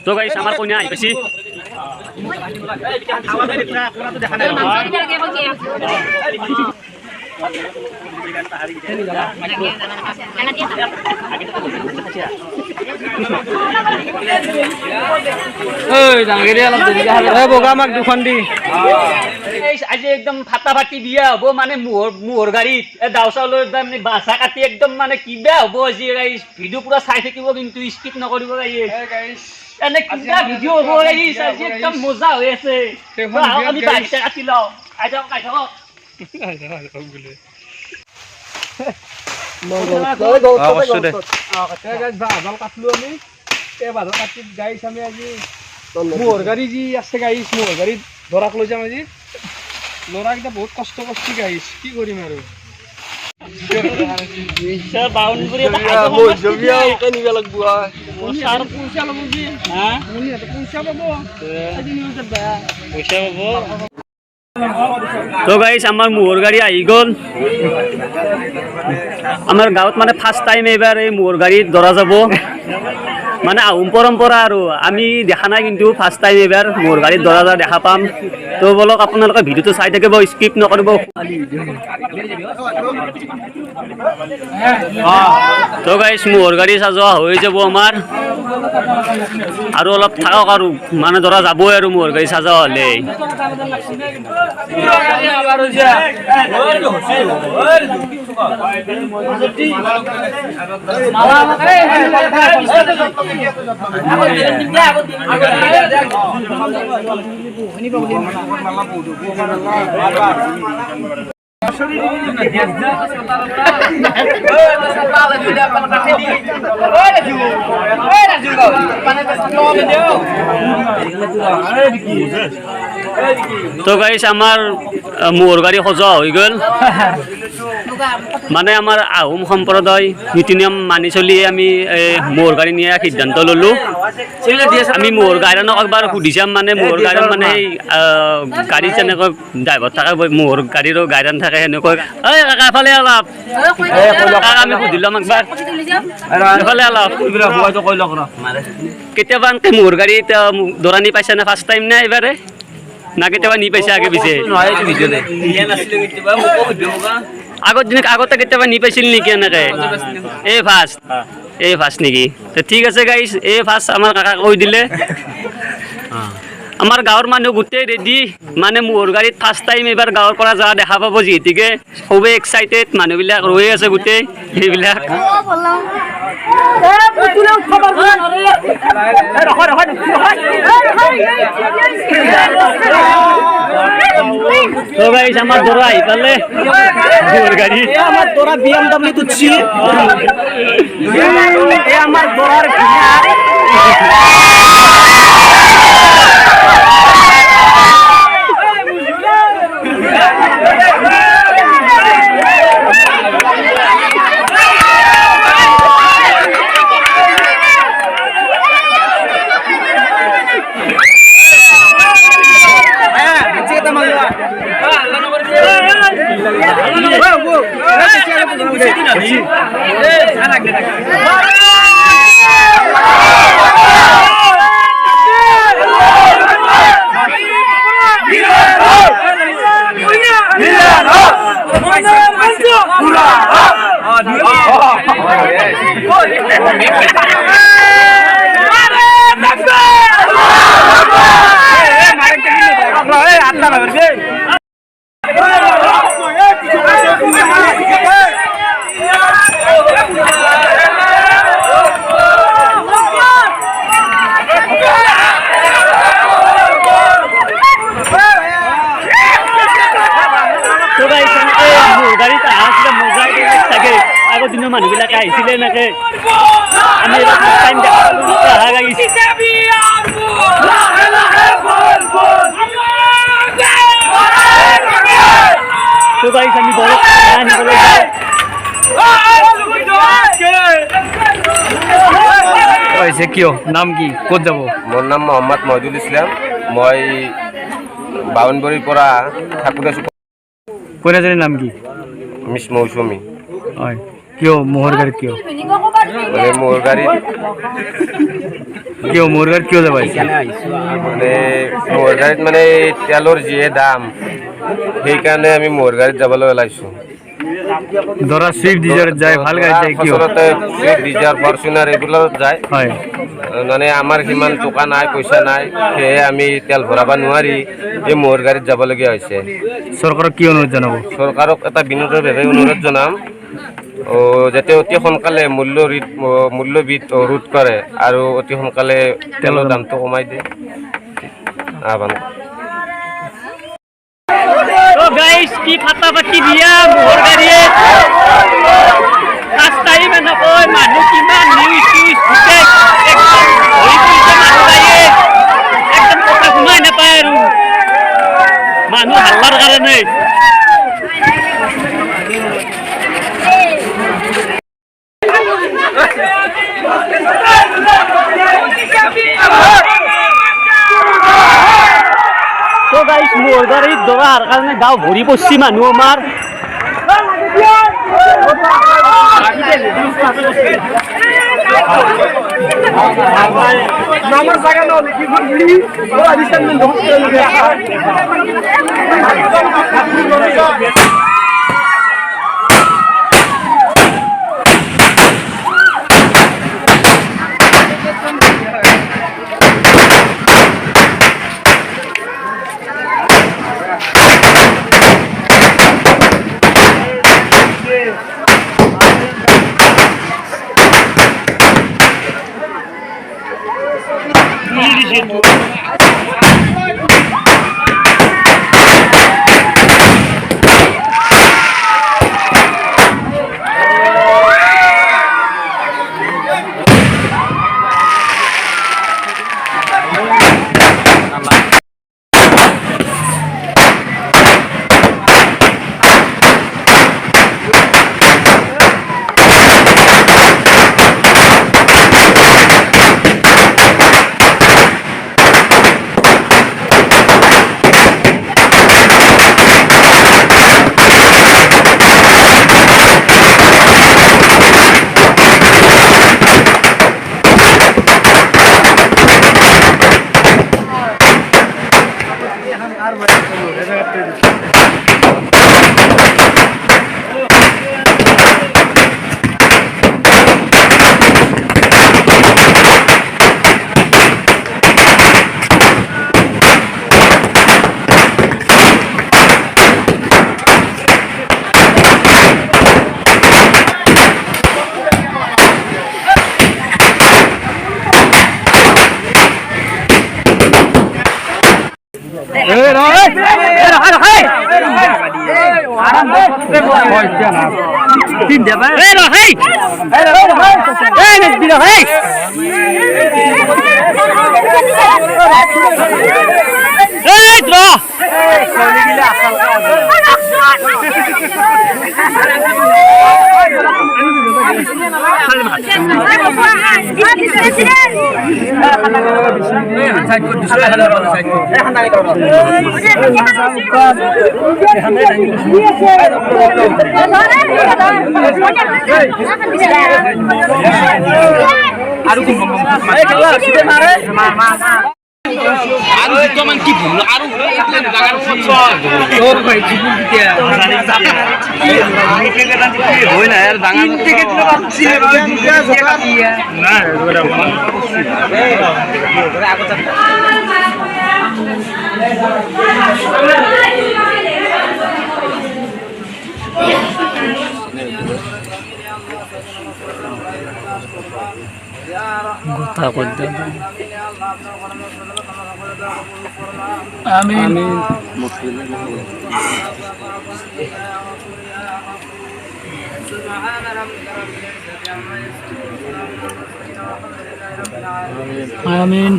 তো গাইস আমার কইনা আইছি আজি একদম ফাটাফাটি বিয়া হব মানে মোহর গাড়ীত দাও চাউলৰ বাছা কাটি একদম মানে কিবা হব আজি গাইস ভিডিঅ' পুৰা চাই থাকিব কিন্তু স্কিপ নকৰিব গাইস এনে কিবা ভিডিঅ' হব গাইস আজি একদম মজা হৈ আছে আমি বাহিৰতে কাটি লওঁ আইজক কাইঠক মোহৰ গাড়ী যি আছে গাইছ মোহৰ গাড়ীত ধৰাক লৈ যাম আজি ল'ৰাকেইটা বহুত কষ্ট কৰিছে গাইছ কি কৰিম আৰু তো গাইস আমাৰ মোহৰ গাড়ি আহি গ'ল আমাৰ গাঁৱত মানে ফাৰ্স্ট টাইম এবাৰ এই মোহৰ গাড়ী ধৰা যাব মানে আহোম পৰম্পৰা আৰু আমি দেখা নাই কিন্তু ফাৰ্স্ট টাইম এবাৰ মোহৰ গাড়ী ধৰা যা দেখা পাম তো বলক আপোনালোকে ভিডিঅ'টো চাই থাকিব স্কিপ নকৰিব তো গাইস মোহৰ গাড়ী সাজোৱা হৈ যাব আমাৰ আৰু অলপ থাকক আৰু মানে ধৰা যাবই আৰু মোহৰ গাড়ী সাজোৱা হ'লে তো গাইস আমাৰ মোহৰ গাড়ী সজোৱা হৈ গ'ল মানে আমাৰ আহোম সম্প্ৰদায় নীতি নিয়ম মানি চলি আমি মোহৰ গাড়ী নিয়া সিদ্ধান্ত ললো আমি মোহৰ গাড়ীক একবাৰ সুধি চাম মানে মোহৰ গাড়ী মানে এই গাড়ী যেনেকৈ ড্ৰাইভাৰ থাকে মোহৰ গাড়ীৰো গাড়ী থাকে সেনেকৈ এই কাকা এফালে অলপ আমি সুধি ল'ম একবাৰ এফালে অলপ কেতিয়াবা মোহৰ গাড়ীত দৌৰা নি পাইছা নে ফাৰ্ষ্ট টাইম নে এইবাৰে না কেতিয়াবা নি পাইছা আগে পিছে আগতে কেতিয়াবা নি পাইছিল নেকি এনেকে এই ফাৰ্ষ্ট নেকি ঠিক আছে গাইছ এই ফাৰ্ষ্ট আমাৰ কাকাক কৈ দিলে আমাৰ গাঁৱৰ মানুহ গোটেই ৰেডি মানে মোহৰ গাড়ীত ফাৰ্ষ্ট টাইম এবাৰ গাঁৱৰ পৰা যোৱা দেখা পাব যিহেতুকে সবেই এক্সাইটেড মানুহবিলাক ৰৈ আছে গোটেই সেইবিলাক তো গাইস আমাৰ দৌড়া আহি পালে মোহৰ গাড়ী আমাৰ দৌড়া BMW তুচ্ছি আমাৰ দৌড়াৰ আগৰ দিনৰ মানুহবিলাকে আহিছিলে এনেকৈ আমি টাইম দেখা লাগিছে তো গাইছ আমি বড় আনিবলৈ যাওঁ কিয় নাম কি ক'ত যাব মোৰ নাম মোহাম্মদ মহিদুল ইছলাম মই বাউনবৰীৰ পৰা থাকোঁতে কইনাজনীৰ নাম কি মিছ মৌচুমী হয় কিয় মোহৰ গাড়ীত কিয় মানে মোৰ গাড়ীত কিয় যাব আহিছে মানে মোৰ গাড়ীত মানে তেলৰ যিহে দাম সেইকাৰণে আমি মোৰ গাড়ীত যাবলৈ ওলাইছোঁ ধৰা চুইফ্ট ডিজায়াৰত যায় ভাল গাড়ীত যায় কিয় আচলতে ডিজাৰ ফৰ্চুনাৰ এইবিলাকত যায় হয় মানে আমাৰ সিমান টকা নাই পইচা নাই সেয়ে আমি তেল ভৰাব নোৱাৰি এই মোৰ গাড়ীত যাবলগীয়া হৈছে চৰকাৰক কি অনুৰোধ জনাব চৰকাৰক এটা বিনোদভাৱে অনুৰোধ জনাম যাতে অতি সোনকালে মূল্যবৃদ্ধ ৰোধ কৰে আৰু অতি সোনকালে তেলৰ দামটো কমাই দিয়ে আহ্বান তো গাইস কি ফাটাফাটি দিয়া মোহৰ গাড়ীয়ে ফাৰ্ষ্ট টাইম এনেকৈ মানুহ কিমান নিউজ গোটেই একদম ভৰি পৰিছে মানুহ গাড়ীয়ে একদম কথা শুনাই নাপায় আৰু মানুহ হাল্লাৰ কাৰণে তো গাইস মোহৰ গাড়ীত দৰাৰ কাৰণে গাঁও ভৰি পৰছি মানুহ আমাৰ নামাৰ জায়গা না লিখি ঘুৰি ও আদিশন আৰু দুটামান কি ভুল আৰু জাগাৰ ওপৰত ভাই জীবন কিয়া হয় না यार ডাঙৰ টিকেট পাচ্ছি না গোটা করতে আমিন আমিন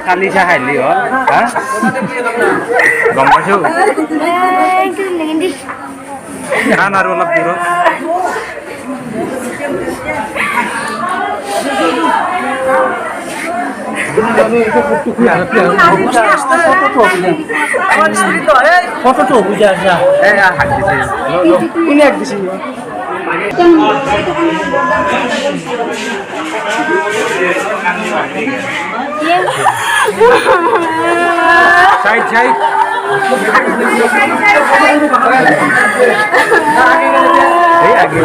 কালি চাহ খাইলি হ'ল হা গম পাইছোঁ খান আৰু অলপ দূৰত ফটোটো বুঝা যা হাত দিছে কোনে এক দিছে সাইড সাইড এই আগে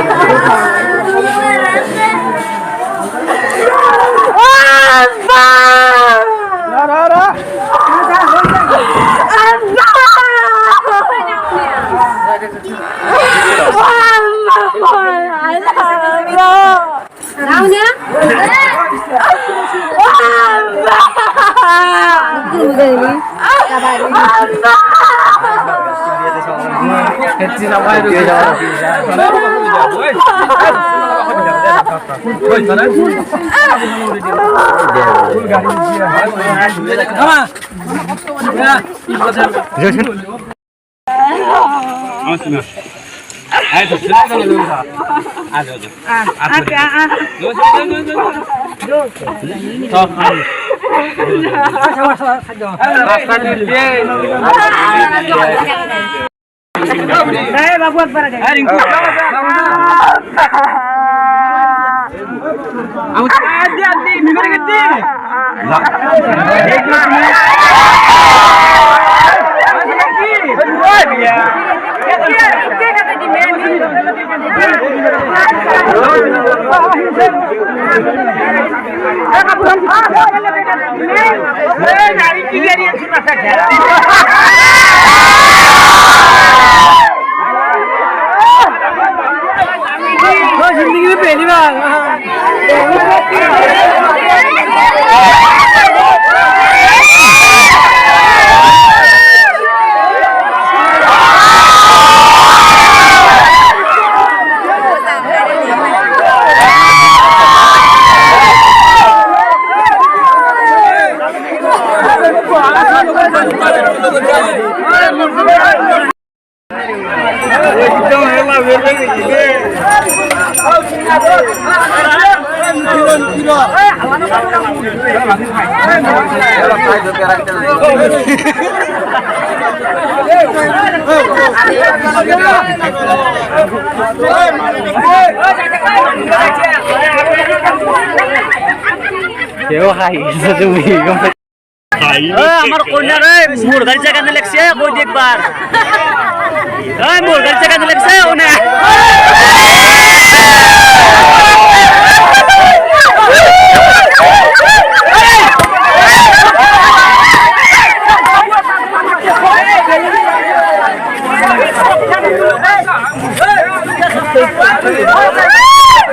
जिंदगी में पहली बार আমার কন্যারে মোর গাড়ি জায়গা লাগছে কই দেখবার মোর গাড়ি জায়গা লাগছে ওনে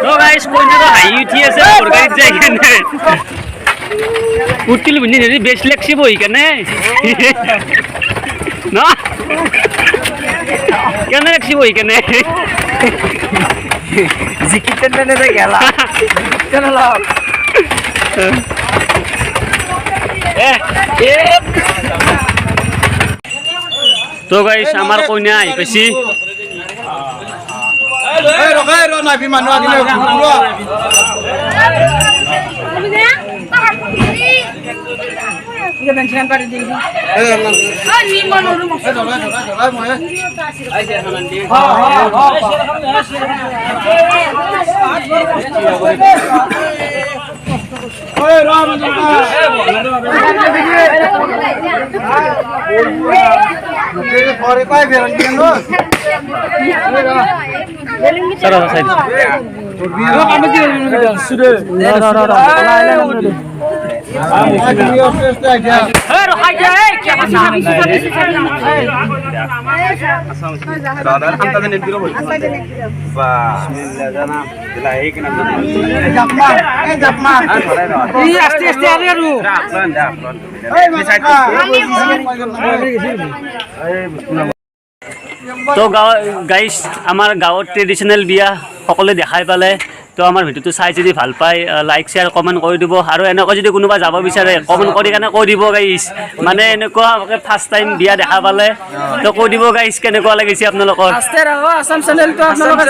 তো গাইস কন্যা তো হাই উঠি আছে মোর গাড়ি জায়গা নেই উঠিল বুঝি যদি বেশ লাগছে বই কেন না কেন লাগছে বই কেন জিকিতেন নে গেলা কেন লাভ তো গাইস আমার কইনা আই পেছি Pare, তো গাইজ আমাৰ গাঁৱত ট্ৰেডিশ্যনেল বিয়া সকলোৱে দেখাই পালে। তো আমাৰ ভিডিঅ'টো চাই যদি ভাল পায় লাইক শ্বেয়াৰ কমেণ্ট কৰি দিব, আৰু এনেকৈ যদি কোনোবা যাব বিচাৰে কমেণ্ট কৰি কেনে কৈ দিব গাইজ, মানে এনেকুৱা ফাৰ্ষ্ট টাইম বিয়া দেখা পালে তো কৈ দিব গাইজ কেনেকুৱা লাগিছে আপোনালোকৰ। আছাম চেনেলটো আপোনালোকে